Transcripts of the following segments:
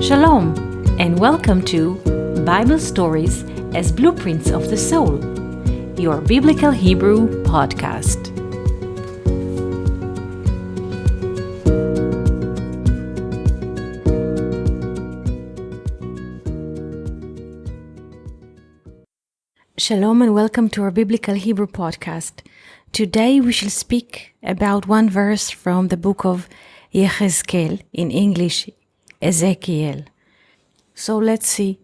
Shalom, and welcome to Bible Stories as Blueprints of the Soul, your Biblical Hebrew podcast. Shalom and welcome to our Biblical Hebrew podcast. Today we shall speak about one verse from the book of Ezekiel, in English, Ezekiel. So let's see.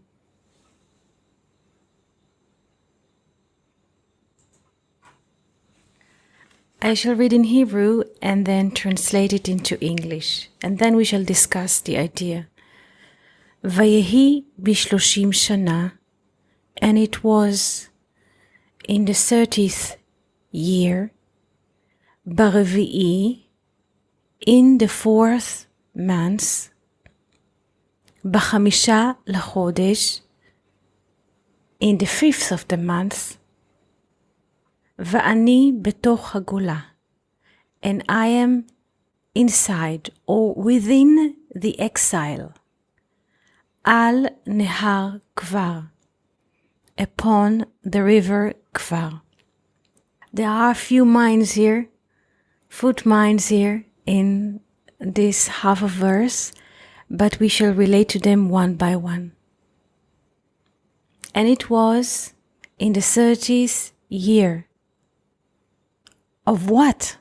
I shall read in Hebrew and then translate it into English, and then we shall discuss the idea. Vayehi bishloshim shana, and it was in the 30th year, Baravi'i, in the 4th month, B'chamisha l'chodesh, in the 5th of the month, Va'ani betoch hagula, and I am inside or within the exile, Al nehar kvar, upon the river Kvar. There are a few mines here, foot mines here in this half a verse, but we shall relate to them one by one. And it was in the 30th year of what?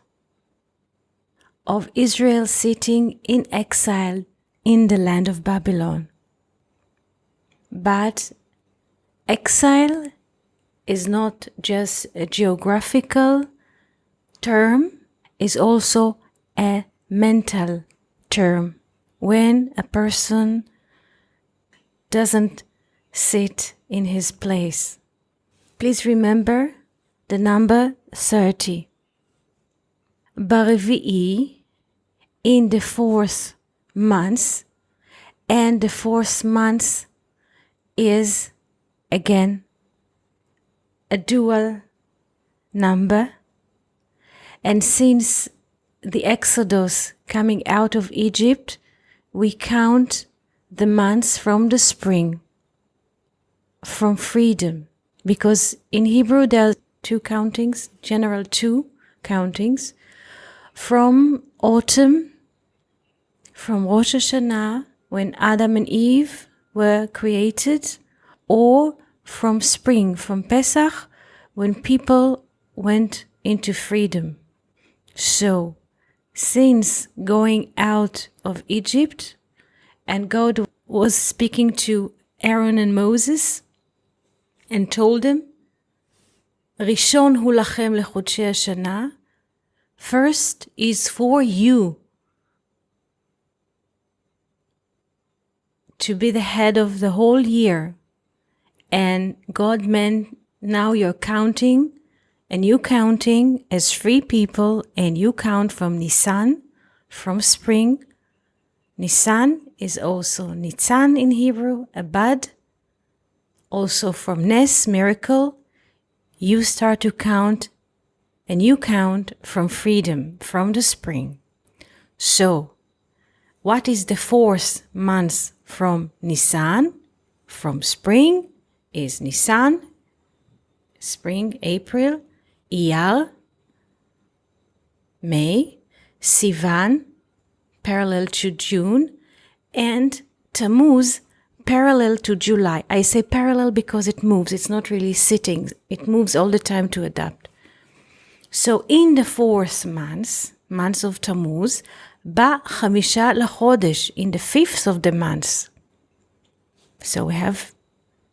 Of Israel sitting in exile in the land of Babylon. But exile is not just a geographical term, is also a mental term. When a person doesn't sit in his place. Please remember the number 30. Baravi'i, in the 4th month, and the 4th month is again a dual number, and since the Exodus coming out of Egypt, we count the months from the spring, from freedom, because in Hebrew there are two countings, general two countings, from autumn, from Rosh Hashanah, when Adam and Eve were created, or from spring, from Pesach, when people went into freedom. So, since going out of Egypt, and God was speaking to Aaron and Moses, and told them, Rishon hu lachem lechodshei hashana, first is for you to be the head of the whole year. And God meant now you're counting, and you counting as free people, and you count from Nisan, from spring. Nisan is also Nitzan in Hebrew, a bud. Also from Nes, miracle, you start to count, and you count from freedom, from the spring. So, what is the 4th month from Nisan, from spring? Is Nisan, spring, April, Iyar, May, Sivan, parallel to June, and Tammuz, parallel to July. I say parallel because it moves. It's not really sitting. It moves all the time to adapt. So in the 4th month of Tammuz, B'chamisha l'chodesh, in the 5th of the month. So we have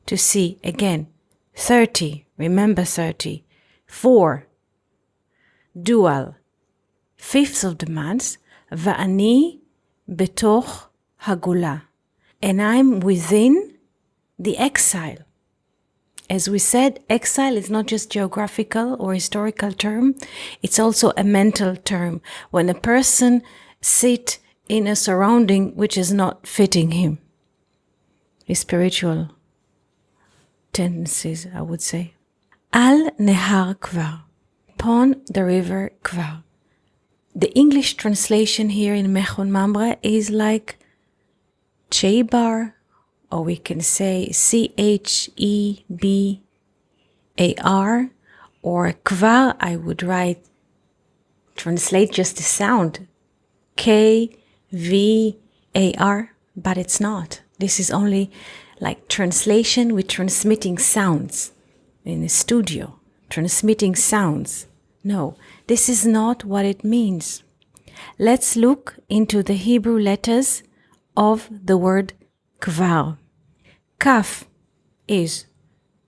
to see again, 30, remember 30, 4, dual, 5th of the month, Va'ani betoch hagula, and I'm within the exile. As we said, exile is not just geographical or historical term, it's also a mental term, when a person sits in a surrounding which is not fitting him. His spiritual tendencies, I would say. Al nehar kvar, upon the river Kvar. The English translation here in Mechon Mamre is like Chebar, or we can say Chebar, or Kvar, I would translate just the sound, Kvar, but it's not. This is only like translation with transmitting sounds in a studio, transmitting sounds. No, this is not what it means. Let's look into the Hebrew letters of the word Kvar. Kaf is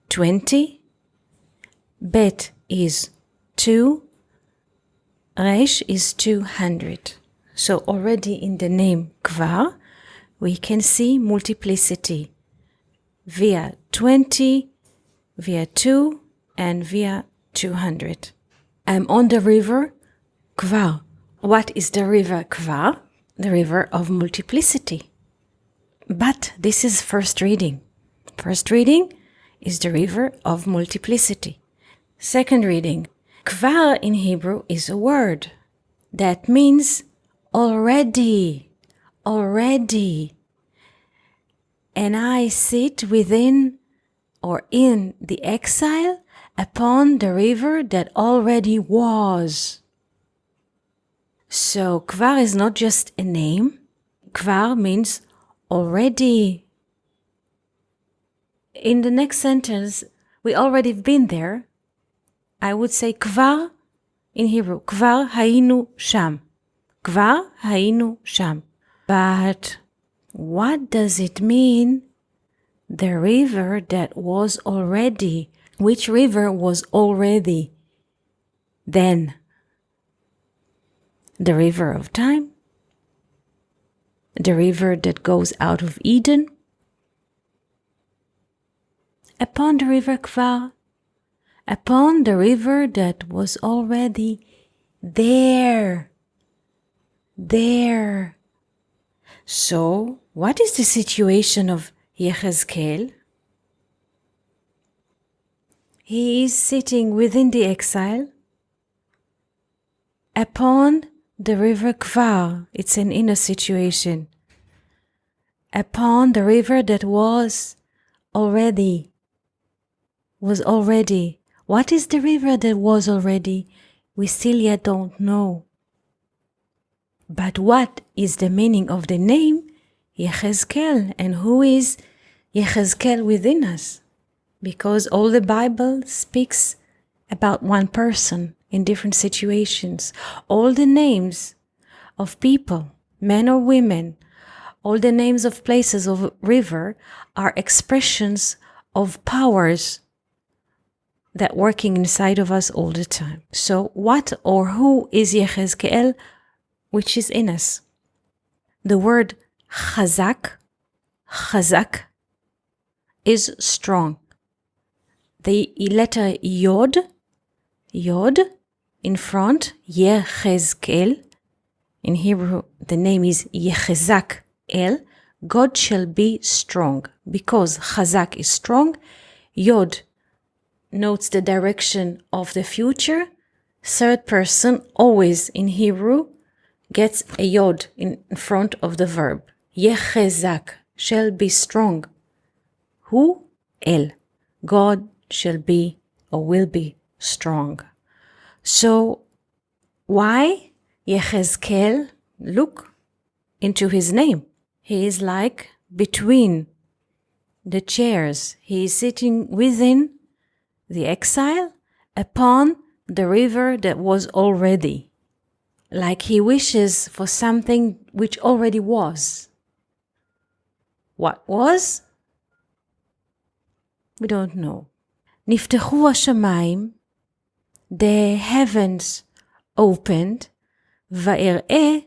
20, Bet is 2, Resh is 200. So already in the name Kvar, we can see multiplicity via 20, via 2, and via 200. I'm on the river Kvar. What is the river Kvar? The river of multiplicity. But this is first reading. First reading is the river of multiplicity. Second reading, Kvar in Hebrew is a word that means already, already. And I sit within or in the exile upon the river that already was. So Kvar is not just a name. Kvar means already. In the next sentence, we already been there. I would say Kvar in Hebrew. Kvar hayinu sham. Kvar hayinu sham. But what does it mean? The river that was already. Which river was already then? The river of time? The river that goes out of Eden? Upon the river Kvar, upon the river that was already there. There. So, what is the situation of Ezekiel? He is sitting within the exile upon the river Kvar. It's an inner situation. Upon the river that was already. What is the river that was already? We still yet don't know. But what is the meaning of the name Ezekiel, and who is Ezekiel within us? Because all the Bible speaks about one person in different situations. All the names of people, men or women, all the names of places of river are expressions of powers that working inside of us all the time. So what or who is Ezekiel, which is in us? The word chazak is strong. The letter yod in front, Yechezkel. In Hebrew, the name is Yechezak El. God shall be strong. Because chazak is strong, yod notes the direction of the future. Third person, always in Hebrew, gets a yod in front of the verb. Yechezak, shall be strong. Who? El. God shall be or will be strong. So, why Yechezkel? Look into his name. He is like between the chairs. He is sitting within the exile upon the river that was already. Like he wishes for something which already was. What was? We don't know. Niftechu hashamayim, the heavens opened, va'er'eh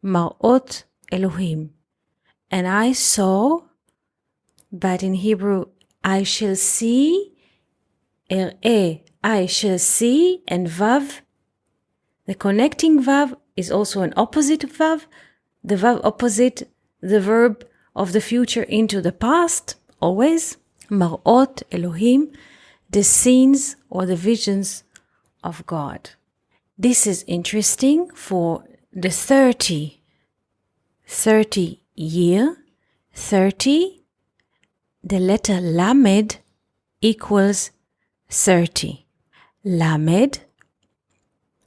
mar'ot Elohim. And I saw, but in Hebrew, I shall see, er'eh, I shall see, and vav, the connecting vav is also an opposite vav, the vav opposite the verb of the future into the past, always, mar'ot Elohim, the scenes or the visions of God. This is interesting for the 30 year, 30, the letter Lamed equals 30. Lamed,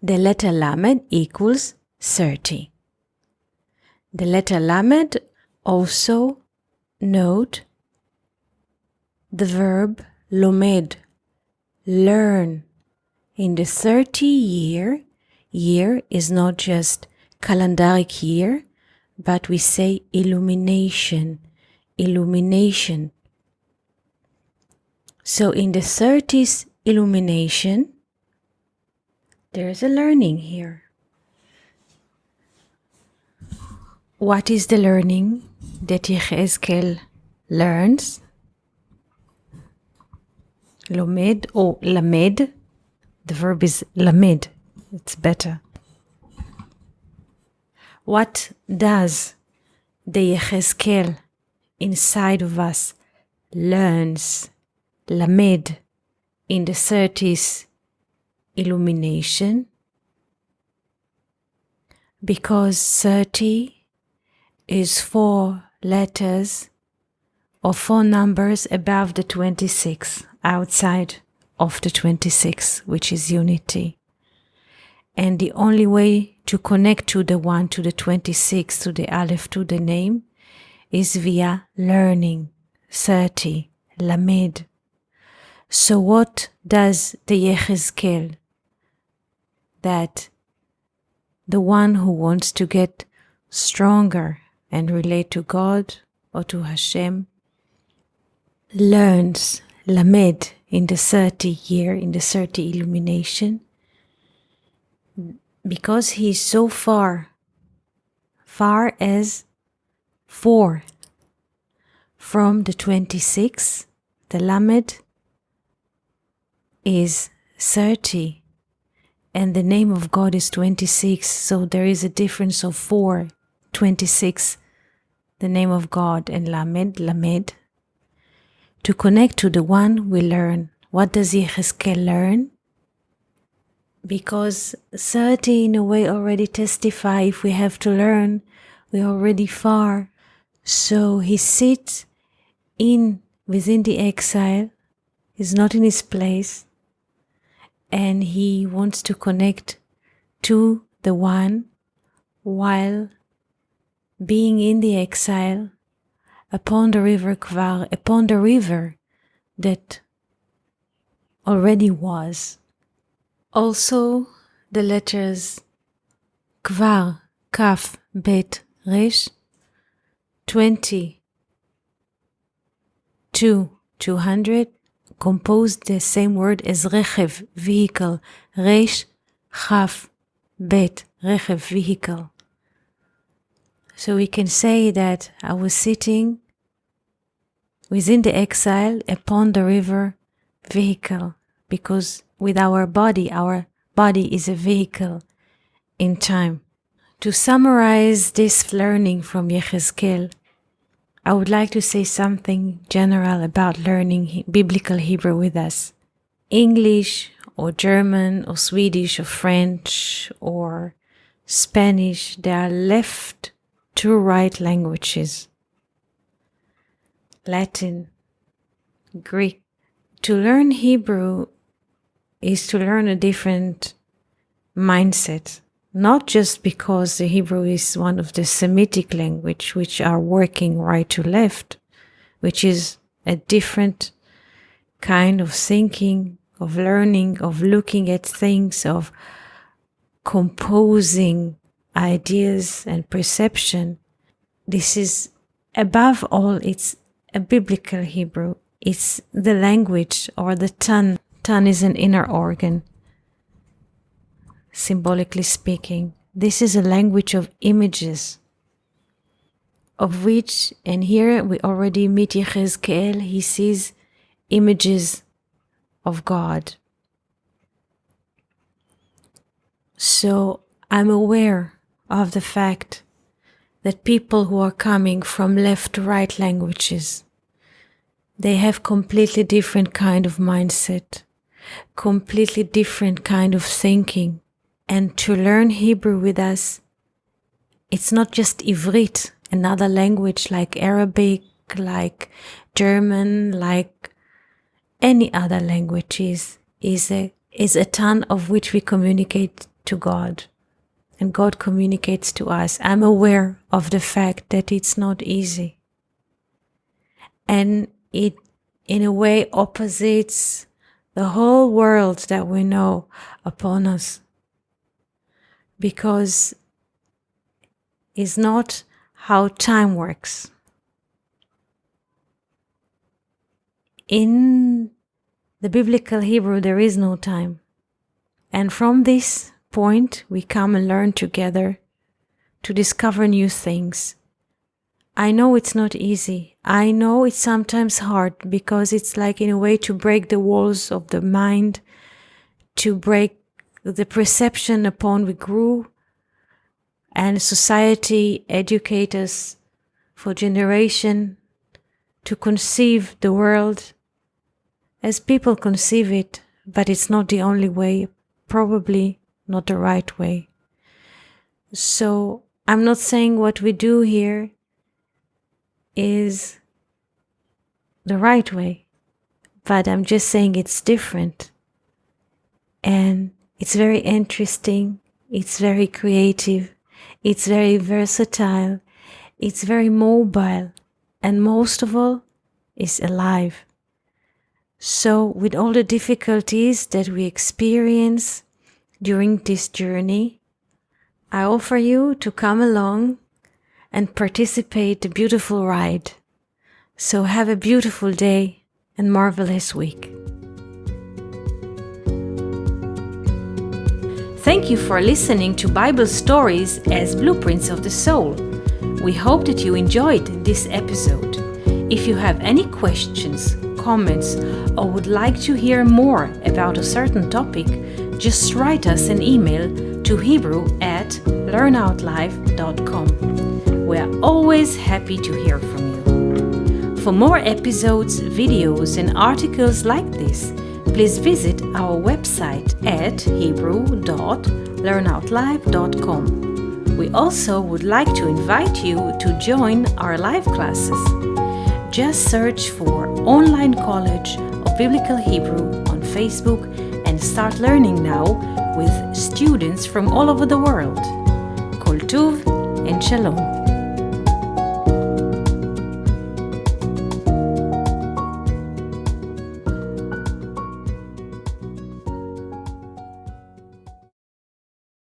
the letter Lamed equals 30. The letter Lamed also note the verb lomed, learn. In the 30 year is not just calendaric year, but we say illumination. So in the 30th illumination, there's a learning here. What is the learning that Ezekiel learns? Lomed or lamed. The verb is lamed. It's better. What does the Ezekiel inside of us learns, lamed, in the 30th illumination? Because 30 is 4 letters or 4 numbers above the 26, outside of the 26, which is unity. And the only way to connect to the 1, to the 26, to the Aleph, to the name, is via learning. 30, lamed. So what does the Ezekiel, that the one who wants to get stronger and relate to God or to Hashem, learns, lamed, in the 30 year, in the 30 illumination, because he is so far as 4 from the 26, the lamed is 30 and the name of God is 26, so there is a difference of 4, 26, the name of God, and lamed. To connect to the one we learn. What does Ezekiel learn? Because 30 in a way already testify, if we have to learn, we're already far. So he sits within the exile, is not in his place, and he wants to connect to the one while being in the exile upon the river Kvar, upon the river that already was. Also the letters Kvar, Kaf, Bet, Resh, 20 to 200 composed the same word as Rechev, vehicle, Resh, Chaf, Bet, Rechev, vehicle. So we can say that I was sitting within the exile upon the river vehicle, because with our body is a vehicle in time. To summarize this learning from Ezekiel, I would like to say something general about learning biblical Hebrew with us. English or German or Swedish or French or Spanish, they are left to right languages. Latin, Greek. To learn Hebrew is to learn a different mindset, not just because the Hebrew is one of the Semitic language which are working right to left, which is a different kind of thinking, of learning, of looking at things, of composing ideas and perception. This is, above all, it's a biblical Hebrew. It's the language, or the tongue. Tongue is an inner organ, symbolically speaking. This is a language of images, of which, and here we already meet Ezekiel, he sees images of God. So I'm aware of the fact that people who are coming from left to right languages, they have completely different kind of mindset, completely different kind of thinking. And to learn Hebrew with us, it's not just Ivrit, another language like Arabic, like German, like any other languages, is a tongue of which we communicate to God. And God communicates to us. I'm aware of the fact that it's not easy. And it, in a way, opposites the whole world that we know upon us. Because it's not how time works. In the biblical Hebrew, there is no time. And from this point, we come and learn together to discover new things. I know it's not easy. I know it's sometimes hard because it's like, in a way, to break the walls of the mind, to break the perception upon we grew, and society educate us for generation to conceive the world as people conceive it, but it's not the only way, probably not the right way. So I'm not saying what we do here is the right way, but I'm just saying it's different. And it's very interesting, it's very creative, it's very versatile, it's very mobile, and most of all, it's alive. So with all the difficulties that we experience during this journey, I offer you to come along and participate in the beautiful ride. So have a beautiful day and marvelous week. Thank you for listening to Bible Stories as Blueprints of the Soul. We hope that you enjoyed this episode. If you have any questions, comments, or would like to hear more about a certain topic, just write us an email to hebrew@learnoutlive.com. We are always happy to hear from you. For more episodes, videos, and articles like this, please visit our website at hebrew.learnoutlive.com. We also would like to invite you to join our live classes. Just search for Online College of Biblical Hebrew on Facebook and start learning now with students from all over the world. Koltuv and Shalom.